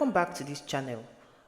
welcome back to this channel.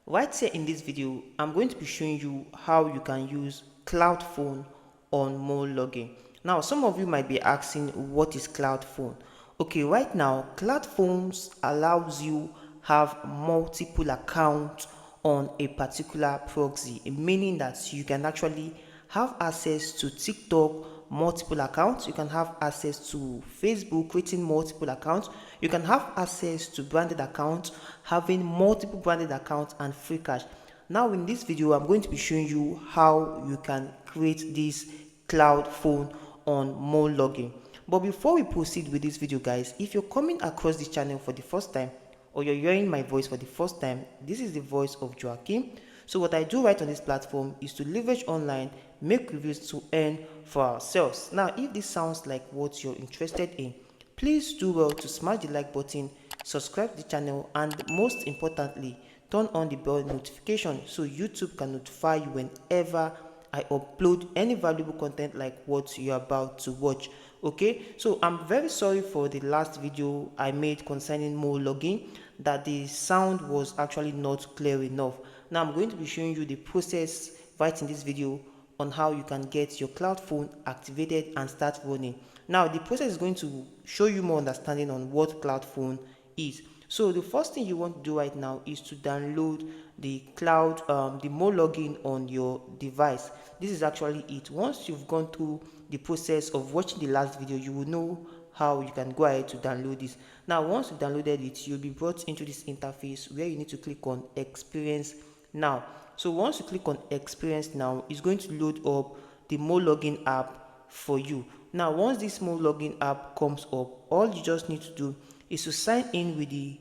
Right here in this video, I'm going to be showing you how you can use Cloud Phone on MoreLogin. Now, some of you might be asking, what is Cloud Phone? Okay, right now, Cloud Phones allows you have multiple accounts on a particular proxy, meaning that you can actually have access to TikTok, multiple accounts. You can have access to Facebook, creating multiple accounts. You can have access to branded accounts, having multiple branded accounts and free cash. Now in this video, I'm going to be showing you how you can create this Cloud Phone on MoreLogin. But before we proceed with this video, guys, if you're coming across this channel for the first time, or you're hearing my voice for the first time, this is the voice of Joachim. So what I do right on this platform is to leverage online, make reviews to earn for ourselves. Now, if this sounds like what you're interested in, please do well to smash the like button, subscribe to the channel, and most importantly, turn on the bell notification so YouTube can notify you whenever I upload any valuable content like what you're about to watch. Okay, so I'm very sorry for the last video I made concerning MoreLogin, that the sound was actually not clear enough. Now I'm going to be showing you the process right in this video on how you can get your Cloud Phone activated and start running. Now the process is going to show you more understanding on what Cloud Phone is. So the first thing you want to do right now is to download the the MoreLogin on your device. This is actually it. Once you've gone through the process of watching the last video, you will know how you can go ahead to download this. Now once you downloaded it, you'll be brought into this interface where you need to click on Experience Now. So once you click on Experience Now, it's going to load up the MoreLogin app for you. Now once this MoreLogin app comes up, all you just need to do is to sign in with the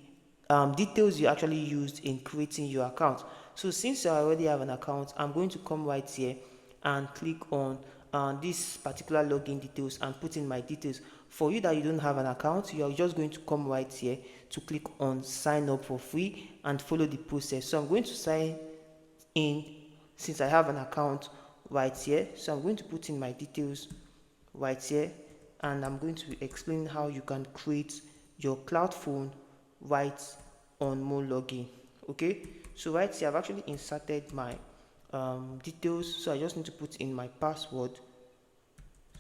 details you actually used in creating your account. So since I already have an account, I'm going to come right here and click on this particular login details and put in my details. For you that you don't have an account, you are just going to come right here to click on sign up for free and follow the process. So I'm going to sign in since I have an account right here. So I'm going to put in my details right here, and I'm going to explain how you can create your Cloud Phone right on MoreLogin. Okay, so right here I've actually inserted my details, so I just need to put in my password.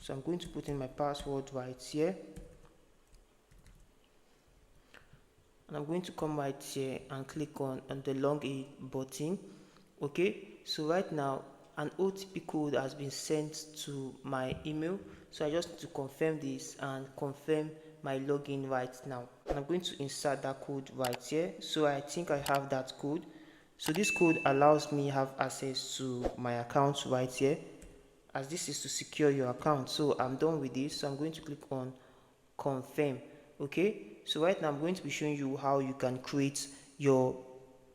So I'm going to put in my password right here, and I'm going to come right here and click on the long A button. Okay, so right now an OTP code has been sent to my email, so I just need to confirm this and confirm my login right now, and I'm going to insert that code right here. So I think I have that code. So this code allows me have access to my account right here, as this is to secure your account. So I'm done with this, so I'm going to click on confirm. Okay, so right now I'm going to be showing you how you can create your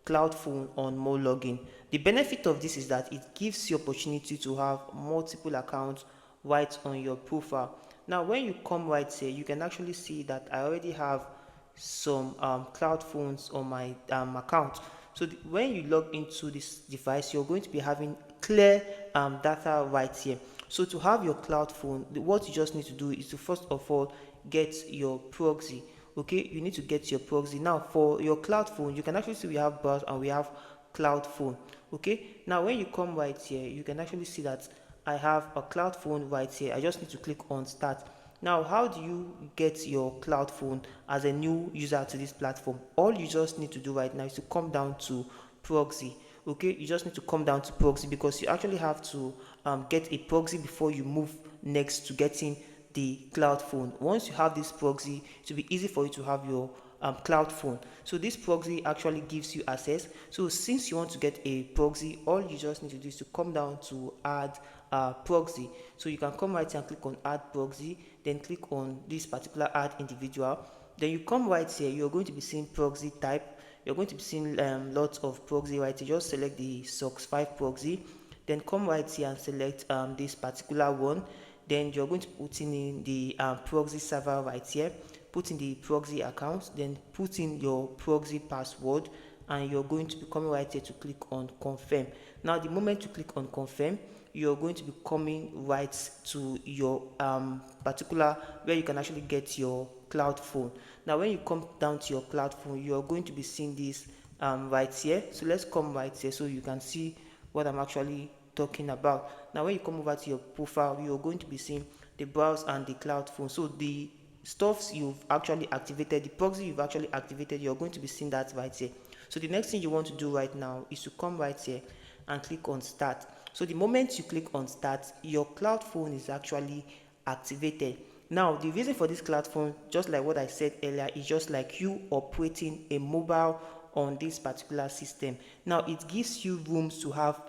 Cloud Phone on MoreLogin. The benefit of this is that it gives you opportunity to have multiple accounts right on your profile. Now when you come right here, you can actually see that I already have some Cloud Phones on my account. So when you log into this device, you're going to be having clear data right here. So to have your Cloud Phone, what you just need to do is to first of all get your proxy. Okay, you need to get your proxy. Now for your Cloud Phone, you can actually see we have browse and we have Cloud Phone. Okay, now when you come right here, you can actually see that I have a Cloud Phone right here. I just need to click on start. Now how do you get your Cloud Phone as a new user to this platform? All you just need to do right now is to come down to proxy. Okay, you just need to come down to proxy, because you actually have to get a proxy before you move next to getting the Cloud Phone. Once you have this proxy, it will be easy for you to have your Cloud Phone. So this proxy actually gives you access. So since you want to get a proxy, all you just need to do is to come down to add proxy. So you can come right here and click on add proxy, then click on this particular add individual. Then you come right here, you're going to be seeing proxy type. You're going to be seeing lots of proxy right here. Just select the SOCKS 5 proxy, then come right here and select this particular one. Then you're going to put in the proxy server right here, put in the proxy account, then put in your proxy password, and you're going to be coming right here to click on confirm. Now the moment you click on confirm, you're going to be coming right to your particular where you can actually get your Cloud Phone. Now when you come down to your Cloud Phone, you're going to be seeing this right here. So let's come right here so you can see what I'm actually talking about. Now when you come over to your profile, you're going to be seeing the browse and the cloud phone. So the stuffs you've actually activated, the proxy you've actually activated, you're going to be seeing that right here. So the next thing you want to do right now is to come right here and click on start. So the moment you click on start, your cloud phone is actually activated. Now the reason for this cloud phone, just like what I said earlier, is just like you operating a mobile on this particular system. Now it gives you rooms to have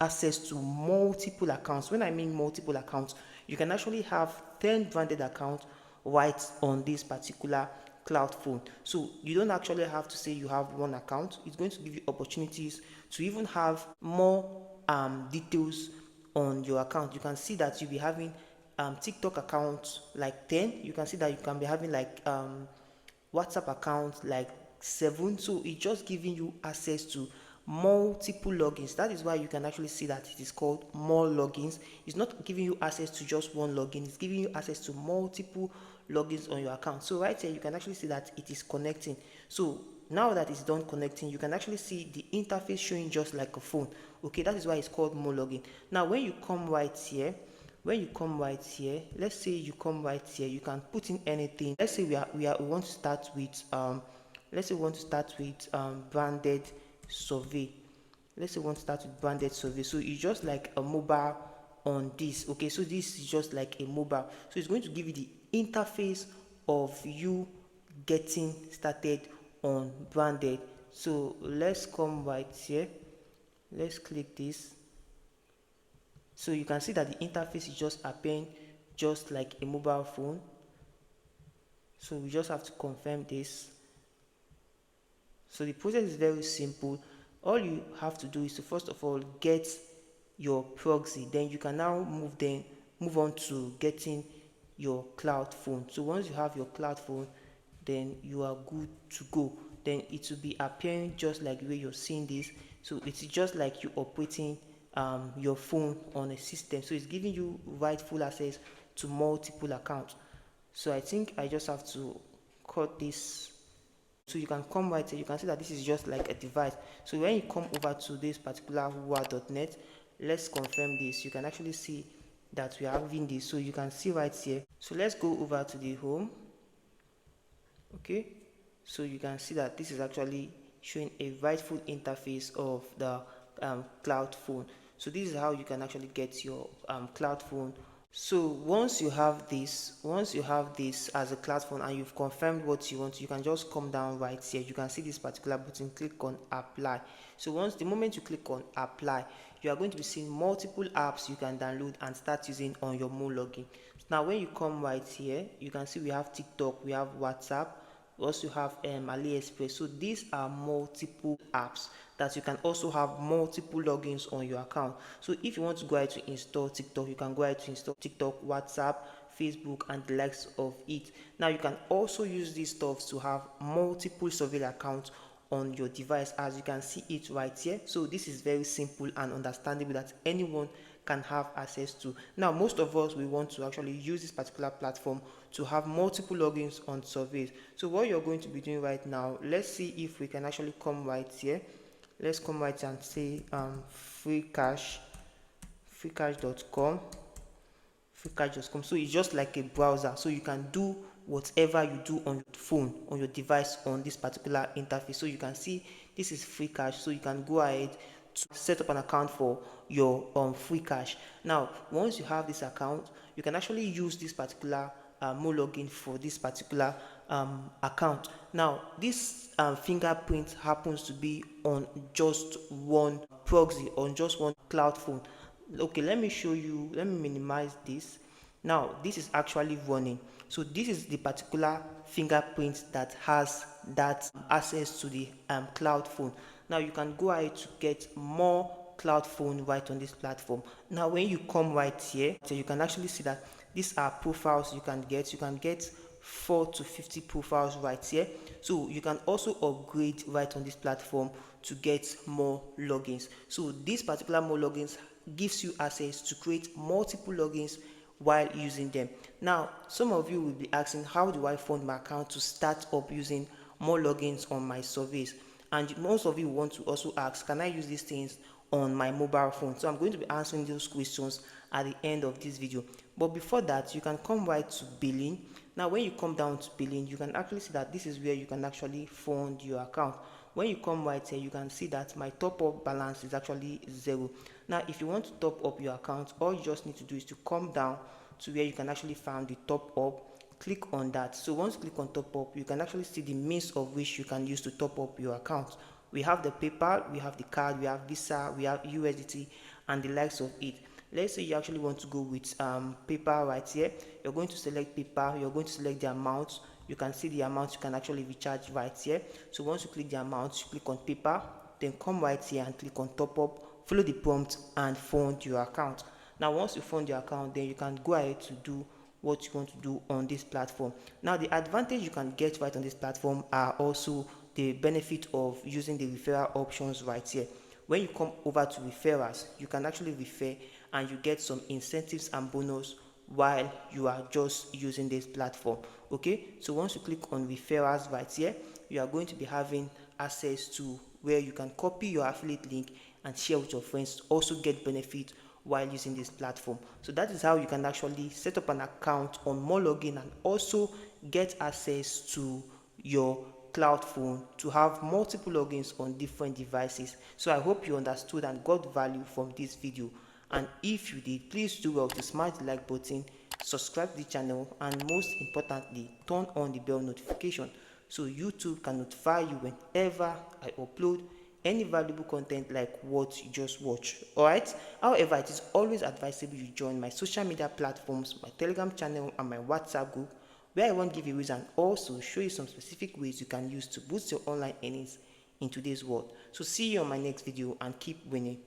access to multiple accounts. When I mean multiple accounts, you can actually have 10 branded accounts right on this particular cloud phone. So you don't actually have to say you have one account. It's going to give you opportunities to even have more details on your account. You can see that you'll be having TikTok accounts like 10. You can see that you can be having like WhatsApp accounts like 7. So it's just giving you access to multiple logins. That is why you can actually see that it is called more logins. It's not giving you access to just one login, it's giving you access to multiple logins on your account. So right here you can actually see that it is connecting. So now that it's done connecting, you can actually see the interface showing just like a phone. Okay, that is why it's called MoreLogin. Now when you come right here, let's say you come right here, you can put in anything. Let's say we want to start with branded survey. Let's say we want to start with branded survey. So it's just like a mobile on this. Okay, so this is just like a mobile. So it's going to give you the interface of you getting started on branded. So let's come right here. Let's click this. So you can see that the interface is just appearing just like a mobile phone. So we just have to confirm this. So the process is very simple. All you have to do is to first of all get your proxy, then you can now move on to getting your cloud phone. So once you have your cloud phone, then you are good to go. Then it will be appearing just like the way you're seeing this. So it's just like you operating your phone on a system. So it's giving you rightful access to multiple accounts. So I think I just have to cut this. So you can come right here, you can see that this is just like a device. So when you come over to this particular wua.net, let's confirm this. You can actually see that we are having this. So you can see right here. So let's go over to the home. Okay, so you can see that this is actually showing a rightful interface of the cloud phone. So this is how you can actually get your cloud phone. So once you have this as a cloud phone and you've confirmed what you want, you can just come down right here. You can see this particular button, click on apply. So the moment you click on apply, you are going to be seeing multiple apps you can download and start using on your MoreLogin. Now when you come right here, you can see we have TikTok, we have WhatsApp, we also have AliExpress. So these are multiple apps that you can also have multiple logins on your account. So if you want to go ahead to install TikTok, you can go ahead to install TikTok, WhatsApp, Facebook, and the likes of it. Now you can also use these stuff to have multiple surveil accounts on your device, as you can see it right here. So this is very simple and understandable that anyone can have access to. Now most of us, we want to actually use this particular platform to have multiple logins on surveys. So what you're going to be doing right now, let's see if we can actually come right here. Let's come right and say freecash.com. So it's just like a browser, so you can do whatever you do on your phone, on your device, on this particular interface. So you can see this is free cash, so you can go ahead to set up an account for your free cash. Now once you have this account, you can actually use this particular MoreLogin for this particular account. Now this fingerprint happens to be on just one proxy, on just one cloud phone. Okay, let me show you, let me minimize this. Now this is actually running. So this is the particular fingerprint that has that access to the cloud phone. Now you can go ahead to get more cloud phone right on this platform. Now when you come right here, so you can actually see that these are profiles you can get 4 to 50 profiles right here. So you can also upgrade right on this platform to get more logins. So this particular more logins gives you access to create multiple logins while using them. Now some of you will be asking, how do I fund my account to start up using more logins on my surveys? And most of you want to also ask, can I use these things on my mobile phone? So I'm going to be answering those questions at the end of this video. But before that, you can come right to billing. Now when you come down to billing, you can actually see that this is where you can actually fund your account. When you come right here, you can see that my top up balance is actually 0. Now if you want to top up your account, all you just need to do is to come down to where you can actually find the top up. Click on that. So once you click on top up, you can actually see the means of which you can use to top up your account. We have the PayPal, we have the card, we have Visa, we have USDT, and the likes of it. Let's say you actually want to go with PayPal right here. You're going to select PayPal, you're going to select the amount. You can see the amount you can actually recharge right here. So once you click the amount, you click on PayPal, then come right here and click on top up, follow the prompt and fund your account. Now once you fund your account, then you can go ahead to do what you want to do on this platform. Now the advantage you can get right on this platform are also the benefit of using the referral options right here. When you come over to referrals, you can actually refer and you get some incentives and bonus while you are just using this platform. Okay, so once you click on referrals right here, you are going to be having access to where you can copy your affiliate link and share with your friends, also get benefit while using this platform. So that is how you can actually set up an account on MoreLogin and also get access to your cloud phone to have multiple logins on different devices. So I hope you understood and got value from this video, and if you did, please do well to smash the like button, subscribe to the channel, and most importantly turn on the bell notification so YouTube can notify you whenever I upload any valuable content like what you just watched. Alright, however, it is always advisable you join my social media platforms, my Telegram channel and my WhatsApp group, where I won't give you reason and also show you some specific ways you can use to boost your online earnings in today's world. So see you on my next video and keep winning.